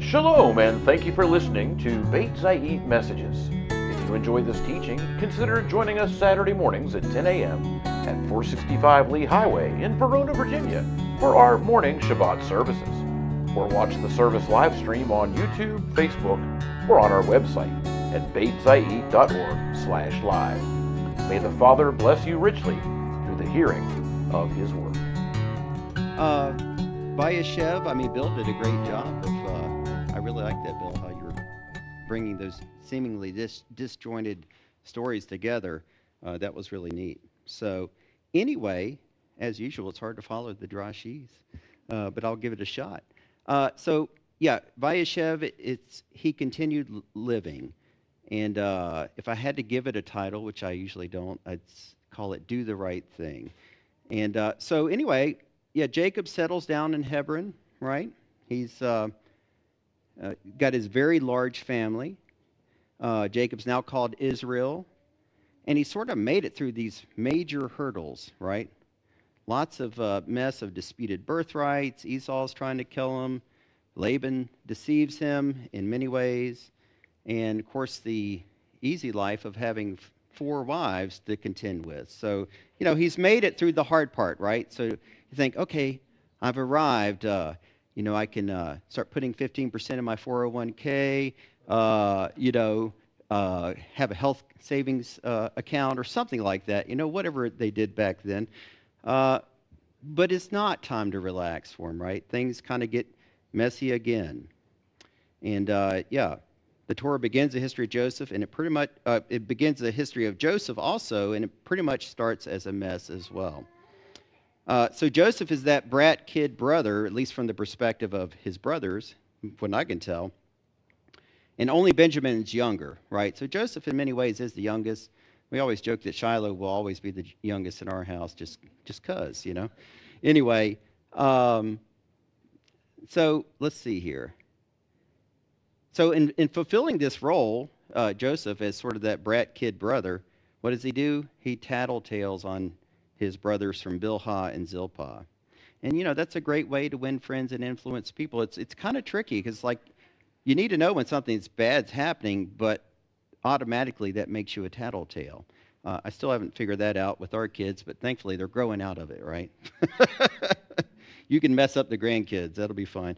Shalom, and thank you for listening to Beit Zayit Messages. If you enjoyed this teaching, consider joining us Saturday mornings at 10 a.m. at 465 Lee Highway in Verona, Virginia for our morning Shabbat services. Or watch the service live stream on YouTube, Facebook, or on our website at beitzayit.org/live. May the Father bless you richly through the hearing of His Word. Vayeshev, Bill did a great job of, I really like that, Bill, how you're bringing those seemingly disjointed stories together. That was really neat. So anyway, as usual, it's hard to follow the drashis, but I'll give it a shot. Vayeshev, he continued living. And if I had to give it a title, which I usually don't, I'd call it Do the Right Thing. And Jacob settles down in Hebron, right? He's got his very large family. Jacob's now called Israel. And he sort of made it through these major hurdles, right? Lots of mess of disputed birthrights. Esau's trying to kill him. Laban deceives him in many ways. And, of course, the easy life of having 4 wives to contend with. So, he's made it through the hard part, right? So you think, okay, I've arrived. I can start putting 15% in my 401k, have a health savings account or something like that, whatever they did back then. But it's not time to relax for him, right? Things kind of get messy again. And, the Torah begins the history of Joseph, and it begins the history of Joseph also, and it pretty much starts as a mess as well. So Joseph is that brat kid brother, at least from the perspective of his brothers, from what I can tell. And only Benjamin's younger, right? So Joseph, in many ways, is the youngest. We always joke that Shiloh will always be the youngest in our house, just 'cause, Anyway, so let's see here. So in fulfilling this role, Joseph, as sort of that brat kid brother, what does he do? He tattletales on his brothers from Bilhah and Zilpah. And, that's a great way to win friends and influence people. It's kind of tricky because, you need to know when something's bad's happening, but automatically that makes you a tattletale. I still haven't figured that out with our kids, but thankfully they're growing out of it, right? You can mess up the grandkids. That'll be fine.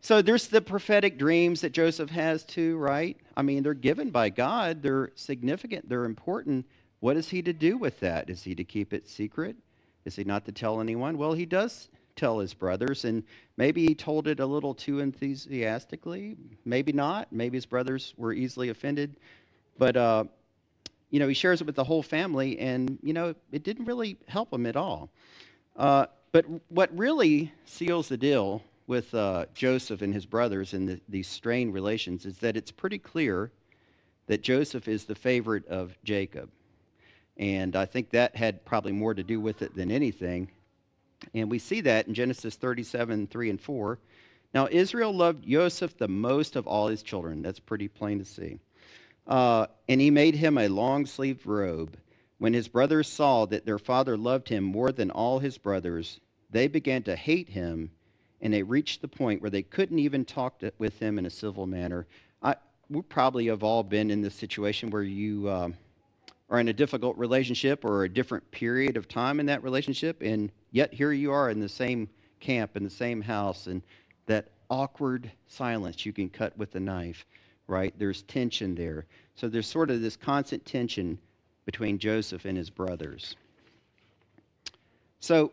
So there's the prophetic dreams that Joseph has too, right? They're given by God. They're significant. They're important. What is he to do with that? Is he to keep it secret? Is he not to tell anyone? Well, he does tell his brothers, and maybe he told it a little too enthusiastically. Maybe not. Maybe his brothers were easily offended. But, he shares it with the whole family, and, it didn't really help him at all. But what really seals the deal with Joseph and his brothers and these strained relations is that it's pretty clear that Joseph is the favorite of Jacob. And I think that had probably more to do with it than anything. And we see that in Genesis 37, 3 and 4. Now, Israel loved Joseph the most of all his children. That's pretty plain to see. And he made him a long-sleeved robe. When his brothers saw that their father loved him more than all his brothers, they began to hate him, and they reached the point where they couldn't even talk with him in a civil manner. We probably have all been in this situation where you are in a difficult relationship or a different period of time in that relationship, and yet here you are in the same camp, in the same house, and that awkward silence you can cut with a knife, right? There's tension there. So there's sort of this constant tension between Joseph and his brothers. So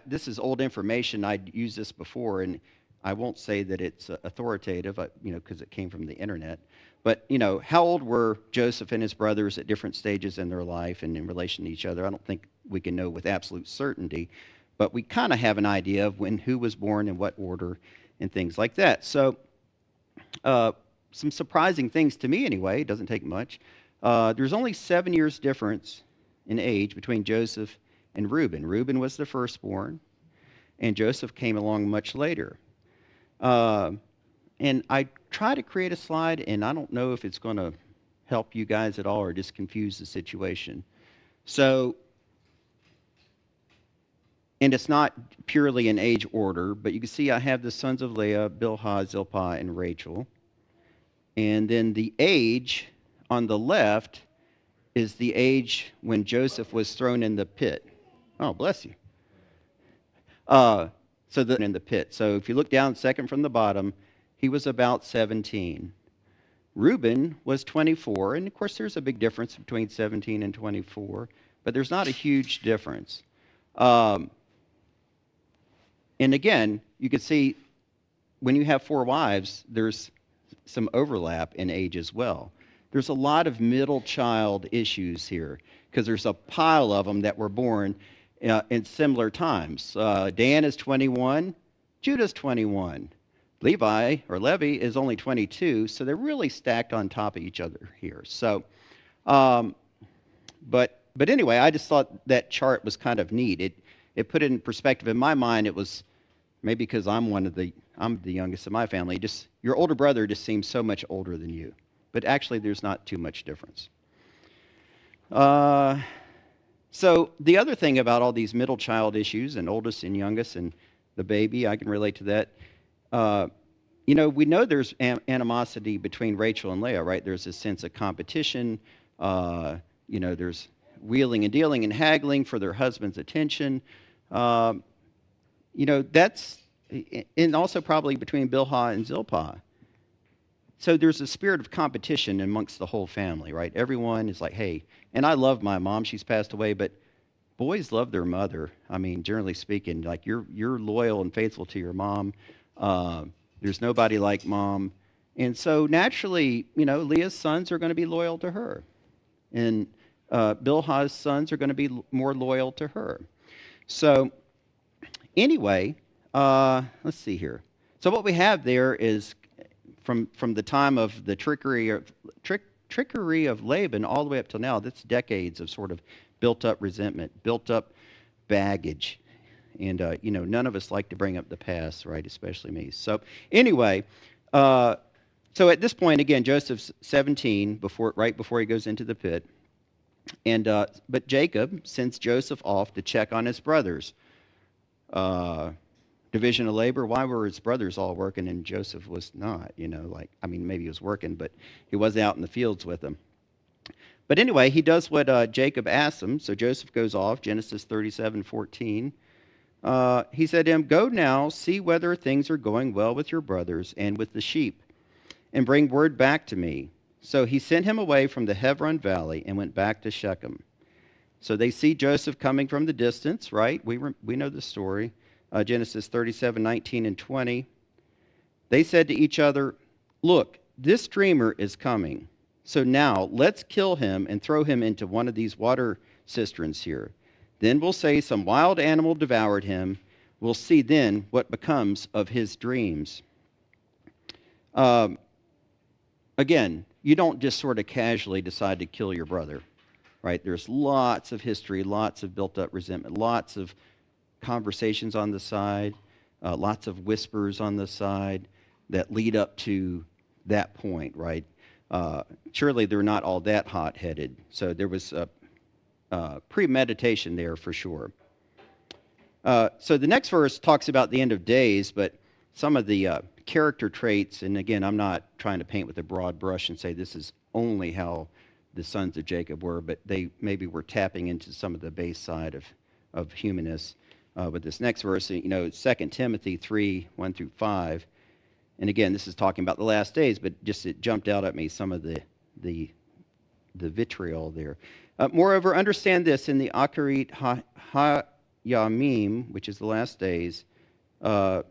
this is old information. I'd used this before, and I won't say that it's authoritative, because it came from the internet. But, how old were Joseph and his brothers at different stages in their life and in relation to each other? I don't think we can know with absolute certainty, but we kind of have an idea of who was born in what order and things like that. So some surprising things to me anyway. It doesn't take much. There's only 7 years difference in age between Joseph and Reuben. Reuben was the firstborn, and Joseph came along much later. And I try to create a slide, and I don't know if it's going to help you guys at all or just confuse the situation. So And it's not purely in age order, but you can see I have the sons of Leah, Bilhah, Zilpah, and Rachel. And then the age on the left is the age when Joseph was thrown in the pit. Oh, bless you. In the pit. So if you look down second from the bottom, he was about 17. Reuben was 24, and of course there's a big difference between 17 and 24, but there's not a huge difference. And again, you can see when you have 4 wives, there's some overlap in age as well. There's a lot of middle child issues here because there's a pile of them that were born in similar times. Dan is 21, Judah's 21. Levi is only 22, so they're really stacked on top of each other here. So, but anyway, I just thought that chart was kind of neat. It put it in perspective. In my mind, it was maybe because I'm the youngest of my family. Just your older brother just seems so much older than you, but actually, there's not too much difference. So the other thing about all these middle child issues and oldest and youngest and the baby, I can relate to that. We know there's animosity between Rachel and Leah, right? There's a sense of competition. There's wheeling and dealing and haggling for their husband's attention. That's, and also probably between Bilhah and Zilpah. So there's a spirit of competition amongst the whole family, right? Everyone is like, hey, and I love my mom. She's passed away, but boys love their mother. I mean, generally speaking, like you're loyal and faithful to your mom. There's nobody like mom. And so naturally, Leah's sons are going to be loyal to her. And Bilhah's sons are going to be more loyal to her. So anyway, let's see here. So what we have there is from the time of the trickery of Laban all the way up till now, that's decades of sort of built up resentment, built up baggage. And, none of us like to bring up the past, right? Especially me. So anyway, so at this point, again, Joseph's 17 right before he goes into the pit. And but Jacob sends Joseph off to check on his brothers. Division of labor. Why were his brothers all working and Joseph was not? Maybe he was working, but he wasn't out in the fields with them. But anyway, he does what Jacob asked him. So Joseph goes off, Genesis 37:14. He said to him, "Go now, see whether things are going well with your brothers and with the sheep, and bring word back to me." So he sent him away from the Hebron valley and went back to Shechem. So they see Joseph coming from the distance, right? We know the story. Genesis 37:19 and 20. They said to each other, "Look, this dreamer is coming. So now let's kill him and throw him into one of these water cisterns here. Then we'll say some wild animal devoured him. We'll see then what becomes of his dreams." Again, you don't just sort of casually decide to kill your brother, right? There's lots of history, lots of built-up resentment, lots of conversations on the side, lots of whispers on the side that lead up to that point, right? Surely they're not all that hot-headed. So there was premeditation there for sure. So the next verse talks about the end of days, but some of the character traits, and again, I'm not trying to paint with a broad brush and say this is only how the sons of Jacob were, but they maybe were tapping into some of the base side of humanness with this next verse. 2 Timothy 3:1-5. And again, this is talking about the last days, but just it jumped out at me, some of the vitriol there. Moreover, understand this, in the Acharit HaYamim, which is the last days, will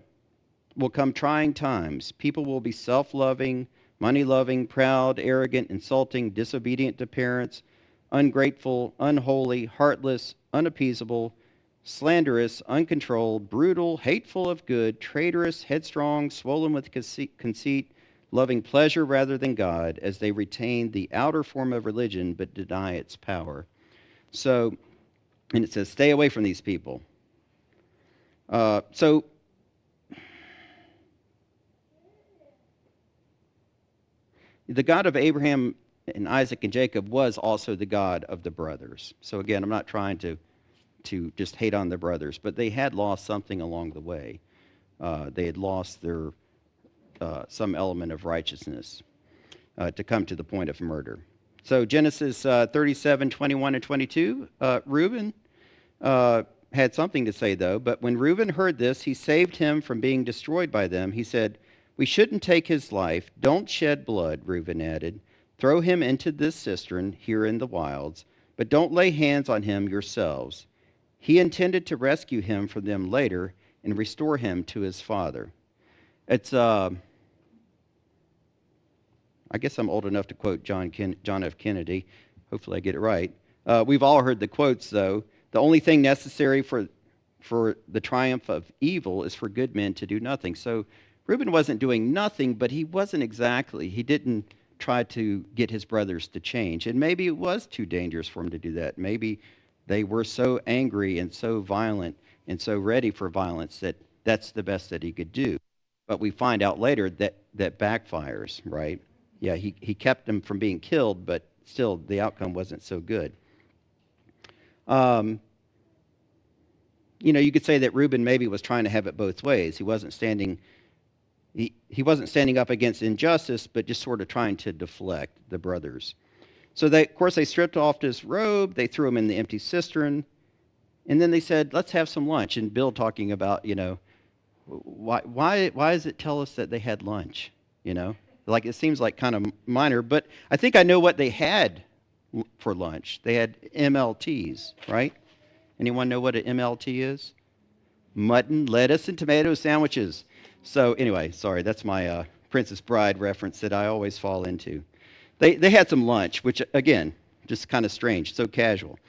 come trying times. People will be self-loving, money-loving, proud, arrogant, insulting, disobedient to parents, ungrateful, unholy, heartless, unappeasable, slanderous, uncontrolled, brutal, hateful of good, traitorous, headstrong, swollen with conceit, loving pleasure rather than God, as they retain the outer form of religion but deny its power. So, and it says, stay away from these people. So, the God of Abraham and Isaac and Jacob was also the God of the brothers. So again, I'm not trying to to just hate on their brothers, but they had lost something along the way. They had lost their some element of righteousness to come to the point of murder. So Genesis 37, 21 and 22, Reuben had something to say, though. But when Reuben heard this, he saved him from being destroyed by them. He said, "We shouldn't take his life. Don't shed blood," Reuben added. "Throw him into this cistern here in the wilds, but don't lay hands on him yourselves." He intended to rescue him from them later and restore him to his father. It's, I guess I'm old enough to quote John F. Kennedy. Hopefully I get it right. We've all heard the quotes, though. The only thing necessary for the triumph of evil is for good men to do nothing. So Reuben wasn't doing nothing, but he didn't try to get his brothers to change. And maybe it was too dangerous for him to do that. Maybe they were so angry and so violent and so ready for violence that that's the best that he could do. But we find out later that backfires, right? Yeah, he kept them from being killed, but still the outcome wasn't so good. You could say that Reuben maybe was trying to have it both ways. He wasn't standing up against injustice, but just sort of trying to deflect the brothers. So of course they stripped off his robe, they threw him in the empty cistern, and then they said, "Let's have some lunch." And Bill talking about, why does it tell us that they had lunch? Like it seems like kind of minor, but I think I know what they had for lunch. They had MLTs, right? Anyone know what an MLT is? Mutton, lettuce, and tomato sandwiches. So anyway, sorry, that's my Princess Bride reference that I always fall into. They had some lunch, which, again, just kind of strange, so casual.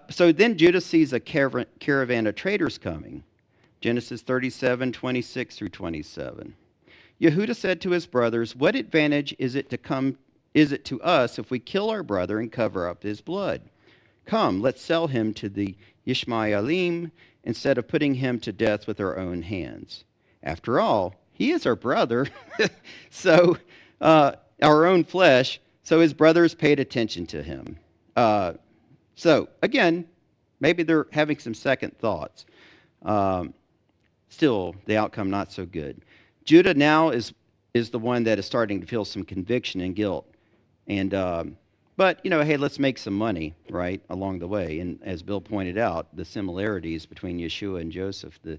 So then Judah sees a caravan of traders coming. Genesis 37, 26 through 27. Yehudah said to his brothers, "What advantage is it to us if we kill our brother and cover up his blood? Come, let's sell him to the Ishmaelim instead of putting him to death with our own hands. After all, he is our brother, so our own flesh." So his brothers paid attention to him. So again, maybe they're having some second thoughts. Still, the outcome not so good. Judah now is the one that is starting to feel some conviction and guilt, and but hey, let's make some money right along the way. And as Bill pointed out, the similarities between Yeshua and Joseph, the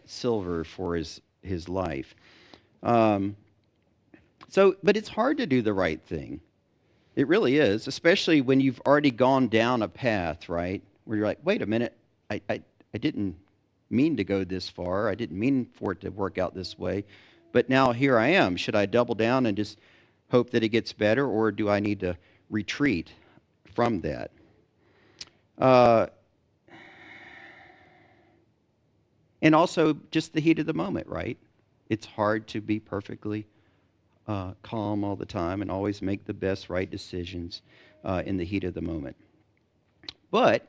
silver for his life. But it's hard to do the right thing. It really is, especially when you've already gone down a path, right? Where you're like, wait a minute, I didn't mean to go this far. I didn't mean for it to work out this way. But now here I am. Should I double down and just hope that it gets better, or do I need to retreat from that? And also just the heat of the moment, right? It's hard to be perfectly calm all the time and always make the best right decisions in the heat of the moment. But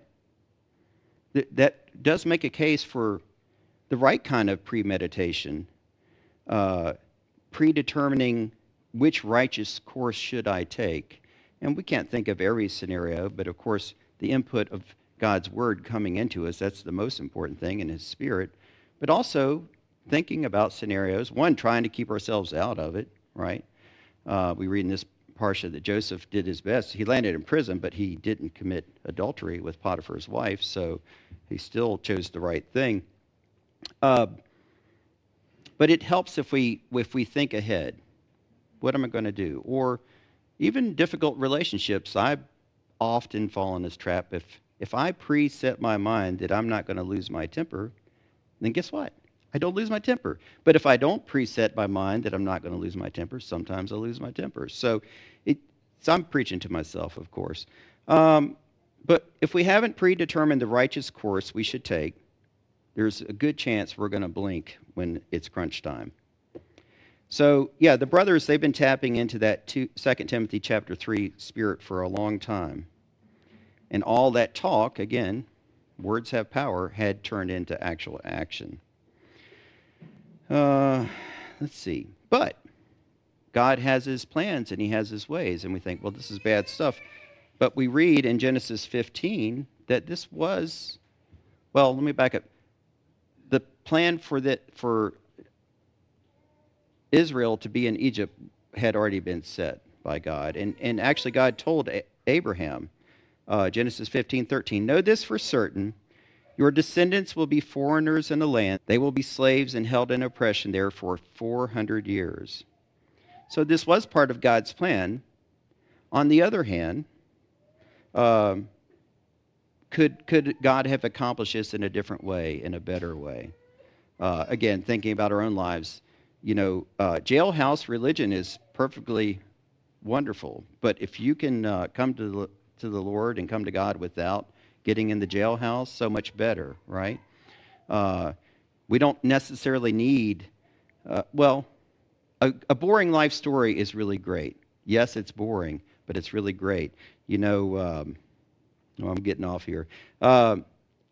that does make a case for the right kind of premeditation, predetermining which righteous course should I take. And we can't think of every scenario, but of course the input of God's word coming into us, that's the most important thing, in his spirit. But also thinking about scenarios, one, trying to keep ourselves out of it, right? We read in this parsha that Joseph did his best. He landed in prison, but he didn't commit adultery with Potiphar's wife, so he still chose the right thing. But it helps if we think ahead. What am I going to do? Or even difficult relationships. I often fall in this trap. If I preset my mind that I'm not going to lose my temper, then guess what? I don't lose my temper. But if I don't preset my mind that I'm not going to lose my temper, sometimes I lose my temper. So I'm preaching to myself, of course. But if we haven't predetermined the righteous course we should take, there's a good chance we're going to blink when it's crunch time. So, yeah, the brothers, they've been tapping into that 2 Timothy chapter 3 spirit for a long time. And all that talk, again, words have power, had turned into actual action. Let's see. But God has his plans and he has his ways. And we think, well, this is bad stuff. But we read in Genesis 15 that this was, well, let me back up. The plan for Israel to be in Egypt had already been set by God. And actually God told Abraham, Genesis 15:13, know this for certain, your descendants will be foreigners in the land. They will be slaves and held in oppression there for 400 years. So this was part of God's plan. On the other hand, could God have accomplished this in a different way, in a better way? Again, thinking about our own lives, jailhouse religion is perfectly wonderful, but if you can come to the Lord and come to God without getting in the jailhouse, so much better, right? We don't necessarily need, a boring life story is really great. Yes, it's boring, but it's really great. I'm getting off here.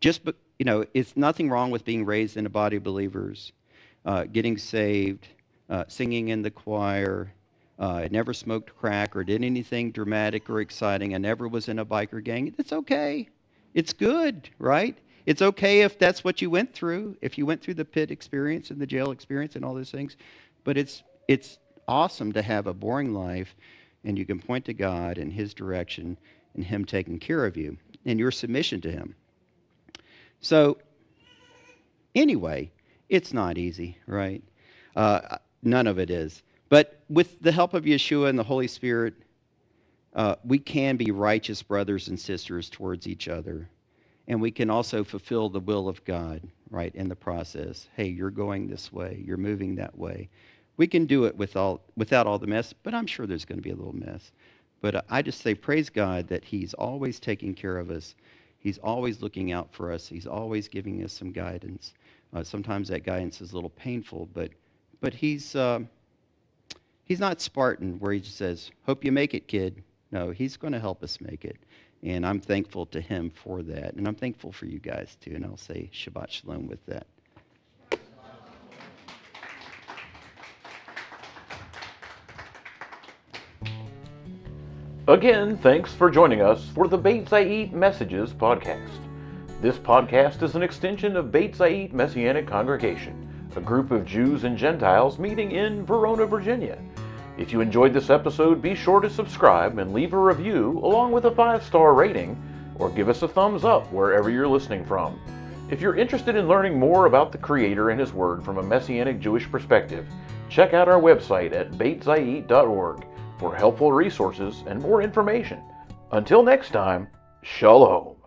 It's nothing wrong with being raised in a body of believers, getting saved, singing in the choir. I never smoked crack or did anything dramatic or exciting. I never was in a biker gang. It's okay. It's good, right? It's okay if that's what you went through, if you went through the pit experience and the jail experience and all those things. But it's awesome to have a boring life, and you can point to God and His direction and Him taking care of you and your submission to Him. So, anyway, it's not easy, right? None of it is. But with the help of Yeshua and the Holy Spirit, we can be righteous brothers and sisters towards each other. And we can also fulfill the will of God, right, in the process. Hey, you're going this way. You're moving that way. We can do it without all the mess, but I'm sure there's going to be a little mess. But I just say, praise God that He's always taking care of us. He's always looking out for us. He's always giving us some guidance. Sometimes that guidance is a little painful, but He's not Spartan where He just says, hope you make it, kid. No, He's going to help us make it. And I'm thankful to Him for that. And I'm thankful for you guys too. And I'll say Shabbat Shalom with that. Again, thanks for joining us for the Beit Zayit Messages podcast. This podcast is an extension of Beit Zayit Messianic Congregation, a group of Jews and Gentiles meeting in Verona, Virginia. If you enjoyed this episode, be sure to subscribe and leave a review along with a 5-star rating, or give us a thumbs up wherever you're listening from. If you're interested in learning more about the Creator and His Word from a Messianic Jewish perspective, check out our website at beitzayit.org for helpful resources and more information. Until next time, Shalom.